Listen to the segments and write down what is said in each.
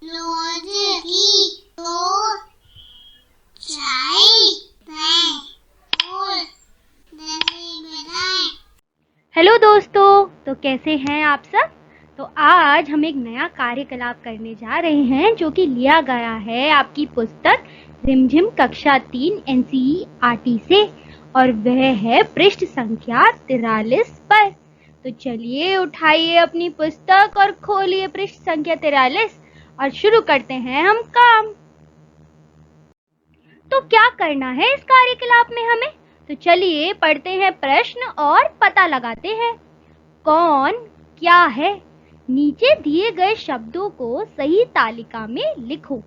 रोज की दो चाय पेन और दही बनाएं। हेलो दोस्तों, तो कैसे हैं आप सब। तो आज हम एक नया कार्यकलाप करने जा रहे हैं जो कि लिया गया है आपकी पुस्तक रिमझिम कक्षा 3 एनसीईआरटी से, और वह है पृष्ठ संख्या 43 पर। तो चलिए उठाइए अपनी पुस्तक और खोलिए पृष्ठ संख्या 43 और शुरू करते हैं हम काम। तो क्या करना है इस कार्यकलाप में हमें, तो चलिए पढ़ते हैं प्रश्न और पता लगाते हैं। कौन क्या है, नीचे दिए गए शब्दों को सही तालिका में लिखो।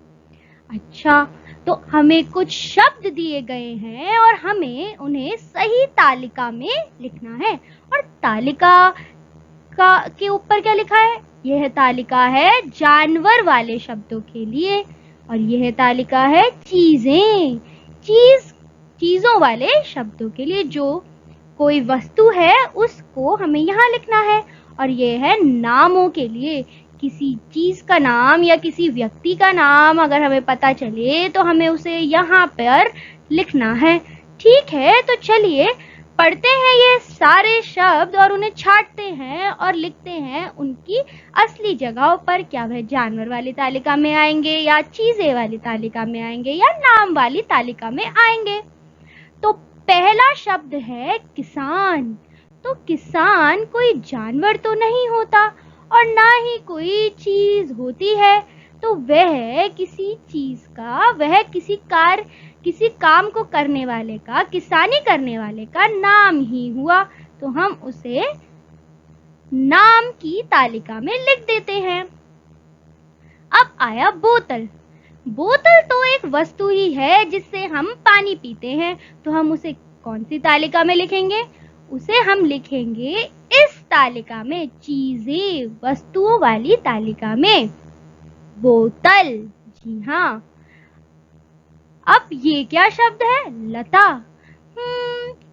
अच्छा, तो हमें कुछ शब्द दिए गए हैं और हमें उन्हें सही तालिका में लिखना है। और तालिका के ऊपर क्या लिखा है, यह तालिका है जानवर वाले शब्दों के लिए, और यह तालिका है चीजों वाले शब्दों के लिए। जो कोई वस्तु है उसको हमें यहाँ लिखना है, और ये है नामों के लिए। किसी चीज का नाम या किसी व्यक्ति का नाम अगर हमें पता चले तो हमें उसे यहाँ पर लिखना है। ठीक है, तो चलिए पढ़ते हैं ये सारे शब्द और उन्हें छांटते हैं और लिखते हैं उनकी असली जगहों पर। क्या वह जानवर वाली तालिका में आएंगे या चीजें वाली तालिका में आएंगे या नाम वाली तालिका में आएंगे। तो पहला शब्द है किसान। तो किसान कोई जानवर तो नहीं होता और ना ही कोई चीज होती है, तो वह किसी चीज का, वह किसी काम को करने वाले का, किसानी करने वाले का नाम ही हुआ। तो हम उसे नाम की तालिका में लिख देते हैं। अब आया बोतल। बोतल तो एक वस्तु ही है जिससे हम पानी पीते हैं, तो हम उसे कौन सी तालिका में लिखेंगे, उसे हम लिखेंगे इस तालिका में, चीजें वस्तुओं वाली तालिका में, बोतल। जी हाँ। अब ये क्या शब्द है, लता।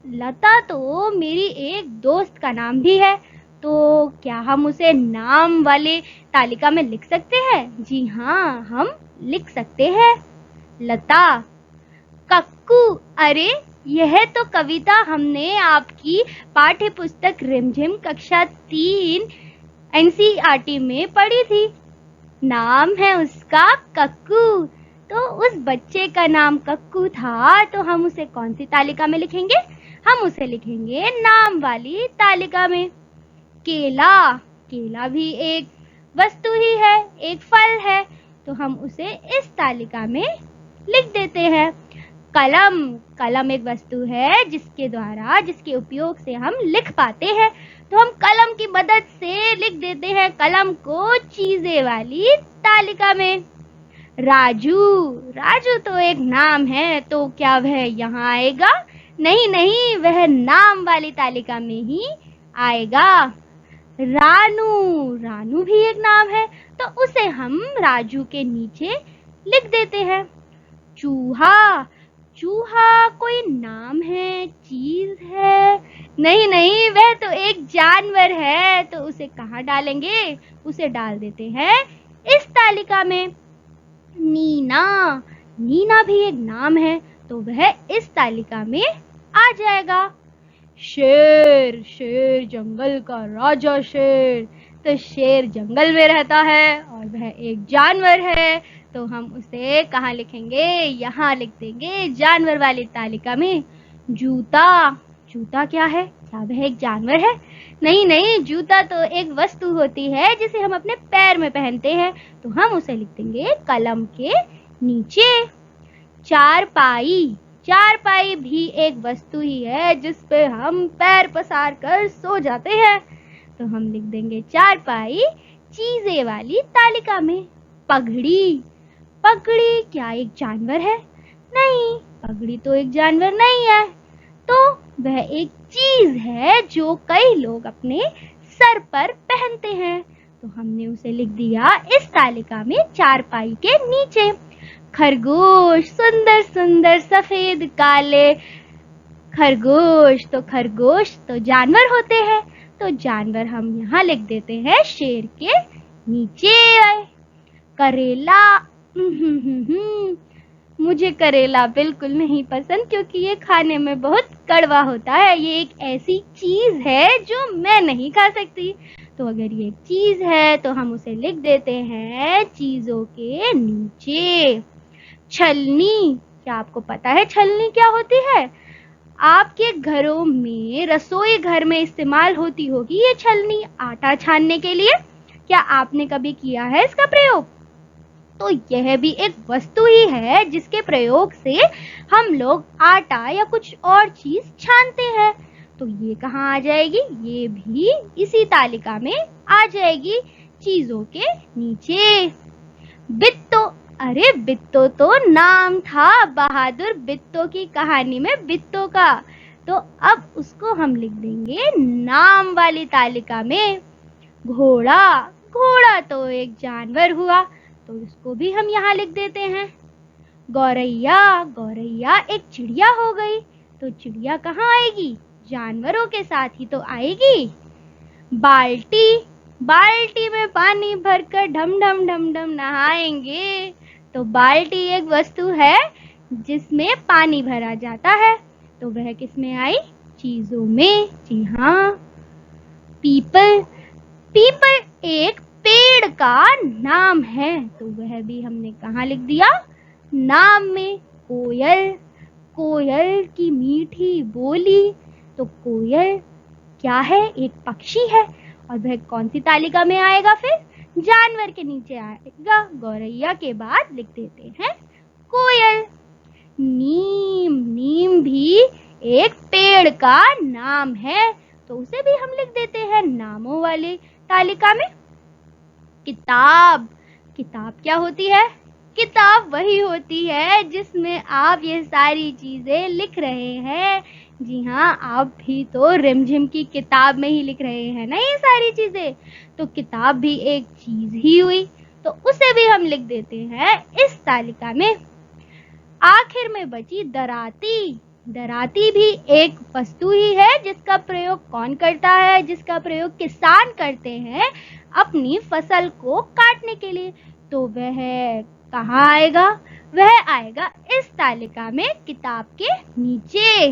लता तो मेरी एक दोस्त का नाम भी है, तो क्या हम उसे नाम वाले तालिका में लिख सकते हैं। जी हाँ, हम लिख सकते हैं लता। कक्कू, अरे यह तो कविता हमने आपकी पाठ्य पुस्तक रिमझिम कक्षा 3 एनसीईआरटी में पढ़ी थी। नाम है उसका कक्कू, तो उस बच्चे का नाम कक्कू था, तो हम उसे कौन सी तालिका में लिखेंगे, हम उसे लिखेंगे नाम वाली तालिका में। केला, केला भी एक वस्तु ही है, एक फल है, तो हम उसे इस तालिका में लिख देते हैं। कलम, कलम एक वस्तु है जिसके उपयोग से हम लिख पाते हैं, तो हम कलम की मदद से लिख देते हैं कलम को चीजें वाली तालिका में। राजू, राजू तो एक नाम है, तो क्या वह यहाँ आएगा, नहीं नहीं, वह नाम वाली तालिका में ही आएगा। रानू, रानू भी एक नाम है, तो उसे हम राजू के नीचे लिख देते हैं। चूहा, चूहा कोई नाम है, चीज है, नहीं नहीं, वह तो एक जानवर है, तो उसे कहाँ डालेंगे, उसे डाल देते हैं इस तालिका में। नीना, नीना भी एक नाम है, तो वह इस तालिका में आ जाएगा। शेर, शेर जंगल का राजा शेर, तो शेर जंगल में रहता है और वह एक जानवर है, तो हम उसे कहाँ लिखेंगे, यहाँ लिख देंगे जानवर वाली तालिका में। जूता, जूता क्या है, क्या वह एक जानवर है, नहीं नहीं, जूता तो एक वस्तु होती है जिसे हम अपने पैर में पहनते हैं, तो हम उसे लिख देंगे कलम के नीचे। चारपाई, चारपाई भी एक वस्तु ही है जिस पे हम पैर पसार कर सो जाते हैं, तो हम लिख देंगे चारपाई चीजें वाली तालिका में। पगड़ी, पगड़ी क्या एक जानवर है, नहीं, पगड़ी तो एक जानवर नहीं है, तो वह एक चीज है जो कई लोग अपने सर पर पहनते हैं, तो हमने उसे लिख दिया इस तालिका में चारपाई के नीचे। खरगोश, सुंदर सुंदर सफेद काले खरगोश, तो खरगोश तो जानवर होते हैं, तो जानवर हम यहाँ लिख देते हैं शेर के नीचे। करेला। मुझे करेला बिल्कुल नहीं पसंद क्योंकि ये खाने में बहुत कड़वा होता है। ये एक ऐसी चीज है जो मैं नहीं खा सकती। तो अगर ये चीज है तो हम उसे लिख देते हैं चीजों के नीचे। छलनी। क्या आपको पता है छलनी क्या होती है? आपके घरों में, रसोई घर में इस्तेमाल होती होगी ये छलनी आटा छानने के लिए। क्या आपने कभी किया है इसका प्रयोग? तो यह भी एक वस्तु ही है जिसके प्रयोग से हम लोग आटा या कुछ और चीज छानते हैं। तो ये कहाँ आ जाएगी? ये भी इसी तालिका में आ जाएगी, चीजों के नीचे। बित्तो। अरे बित्तो तो नाम था बहादुर बित्तो की कहानी में बित्तो का। तो अब उसको हम लिख देंगे नाम वाली तालिका में। घोड़ा। घोड़ा तो एक जानवर हुआ, तो इसको भी हम यहाँ लिख देते हैं। गौरैया। गौरैया एक चिड़िया हो गई, तो चिड़िया कहाँ आएगी? जानवरों के साथ ही तो आएगी। बाल्टी। बाल्टी में पानी भरकर ढम ढम ढम ढम नहाएंगे। तो बाल्टी एक वस्तु है जिसमें पानी भरा जाता है, तो वह किस में आई? चीजों में। जी हाँ। पीपल। पीपल एक पेड़ का नाम है, तो वह भी हमने कहाँ लिख दिया? नाम में। कोयल। कोयल की मीठी बोली। तो कोयल क्या है? एक पक्षी है, और वह कौन सी तालिका में आएगा फिर? जानवर के नीचे आएगा। गौरैया के बाद लिख देते हैं कोयल। नीम। नीम भी एक पेड़ का नाम है, तो उसे भी हम लिख देते हैं नामों वाली तालिका में। किताब। किताब क्या होती है? किताब वही होती है जिसमें आप ये सारी चीजें लिख रहे हैं। जी हाँ, आप भी तो रिमझिम की किताब में ही लिख रहे हैं ना ये सारी चीजें। तो किताब भी एक चीज ही हुई, तो उसे भी हम लिख देते हैं इस तालिका में। आखिर में बची दराती। दराती भी एक वस्तु ही है जिसका प्रयोग कौन करता है? जिसका प्रयोग किसान करते हैं अपनी फसल को काटने के लिए। तो वह कहाँ आएगा? वह आएगा इस तालिका में, किताब के नीचे।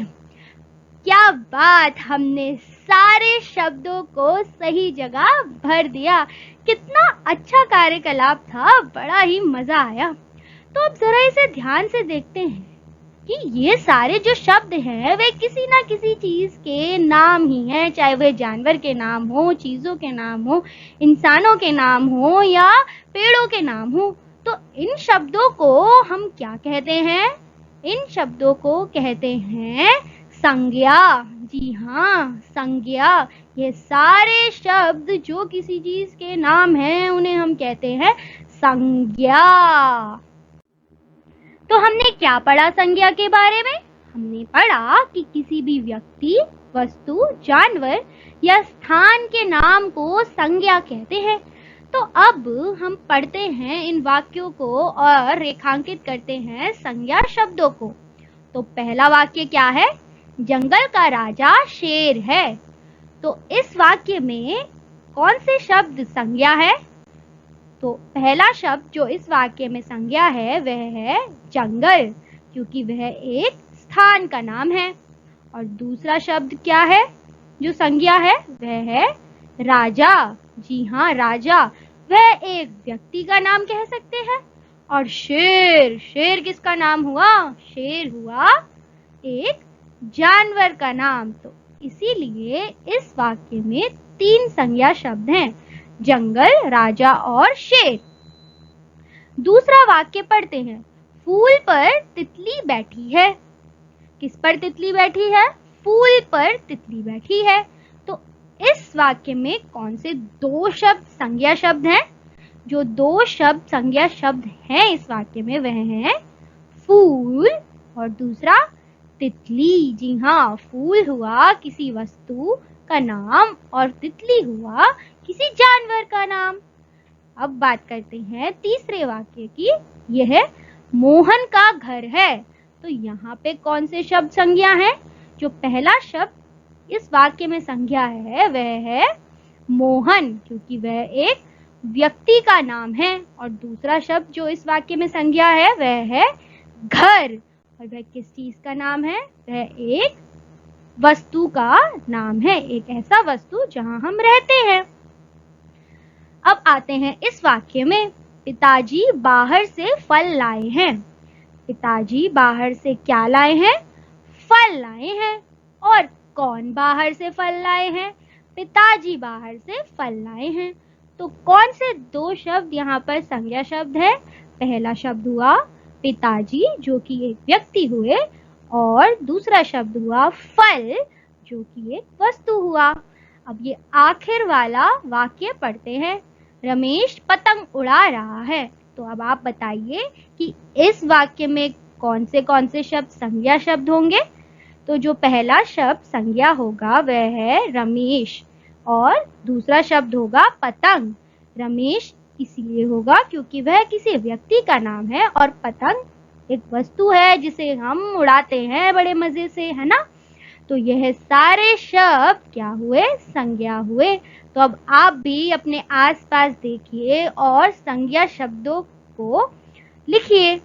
क्या बात, हमने सारे शब्दों को सही जगह भर दिया। कितना अच्छा कार्यकलाप था, बड़ा ही मजा आया। तो अब जरा इसे ध्यान से देखते हैं कि ये सारे जो शब्द हैं वे किसी ना किसी चीज के नाम ही हैं, चाहे वे जानवर के नाम हो, चीजों के नाम हो, इंसानों के नाम हो या पेड़ों के नाम हो। तो इन शब्दों को हम क्या कहते हैं? इन शब्दों को कहते हैं संज्ञा। जी हाँ, संज्ञा। ये सारे शब्द जो किसी चीज के नाम हैं उन्हें हम कहते हैं संज्ञा। तो हमने क्या पढ़ा संज्ञा के बारे में? हमने पढ़ा कि किसी भी व्यक्ति, वस्तु, जानवर या स्थान के नाम को संज्ञा कहते हैं। तो अब हम पढ़ते हैं इन वाक्यों को और रेखांकित करते हैं संज्ञा शब्दों को। तो पहला वाक्य क्या है? जंगल का राजा शेर है। तो इस वाक्य में कौन से शब्द संज्ञा है? तो पहला शब्द जो इस वाक्य में संज्ञा है वह है जंगल, क्योंकि वह एक स्थान का नाम है। और दूसरा शब्द क्या है जो संज्ञा है? वह है राजा। जी हाँ, राजा, वह एक व्यक्ति का नाम कह सकते हैं। और शेर, शेर किसका नाम हुआ? शेर हुआ एक जानवर का नाम। तो इसीलिए इस वाक्य में 3 संज्ञा शब्द हैं, जंगल, राजा और शेर। दूसरा वाक्य पढ़ते हैं। फूल पर तितली बैठी है। किस पर तितली बैठी है? फूल पर तितली बैठी है। तो इस वाक्य में कौन से 2 शब्द संज्ञा शब्द हैं? जो 2 शब्द संज्ञा शब्द हैं इस वाक्य में वह हैं फूल और दूसरा तितली। जी हाँ, फूल हुआ किसी वस्तु का नाम और तितली हुआ किसी जानवर का नाम। अब बात करते हैं तीसरे वाक्य की। यह मोहन का घर है। तो यहाँ पे कौन से शब्द संज्ञा हैं? जो पहला शब्द इस वाक्य में संज्ञा है वह है मोहन, क्योंकि वह एक व्यक्ति का नाम है और दूसरा शब्द जो इस वाक्य में संज्ञा है वह है घर। और वह किस चीज का नाम है? वह एक वस्तु का नाम है, एक ऐसा वस्तु जहां हम रहते हैं। अब आते हैं इस वाक्य में, पिताजी बाहर से फल लाए हैं। पिताजी बाहर से क्या लाए हैं? फल लाए हैं। और कौन बाहर से फल लाए हैं? पिताजी बाहर से फल लाए हैं। तो कौन से दो शब्द यहाँ पर संज्ञा शब्द है? पहला शब्द हुआ पिताजी जो कि एक व्यक्ति हुए, और दूसरा शब्द हुआ फल जो कि एक वस्तु हुआ। अब ये आखिर वाला वाक्य पढ़ते हैं, रमेश पतंग उड़ा रहा है। तो अब आप बताइए कि इस वाक्य में कौन से शब्द संज्ञा शब्द होंगे? तो जो पहला शब्द संज्ञा होगा वह है रमेश और दूसरा शब्द होगा पतंग। रमेश इसलिए होगा क्योंकि वह किसी व्यक्ति का नाम है और पतंग एक वस्तु है जिसे हम उड़ाते हैं बड़े मजे से, है ना। तो यह सारे शब्द क्या हुए? संज्ञा हुए। तो अब आप भी अपने आसपास देखिए और संज्ञा शब्दों को लिखिए।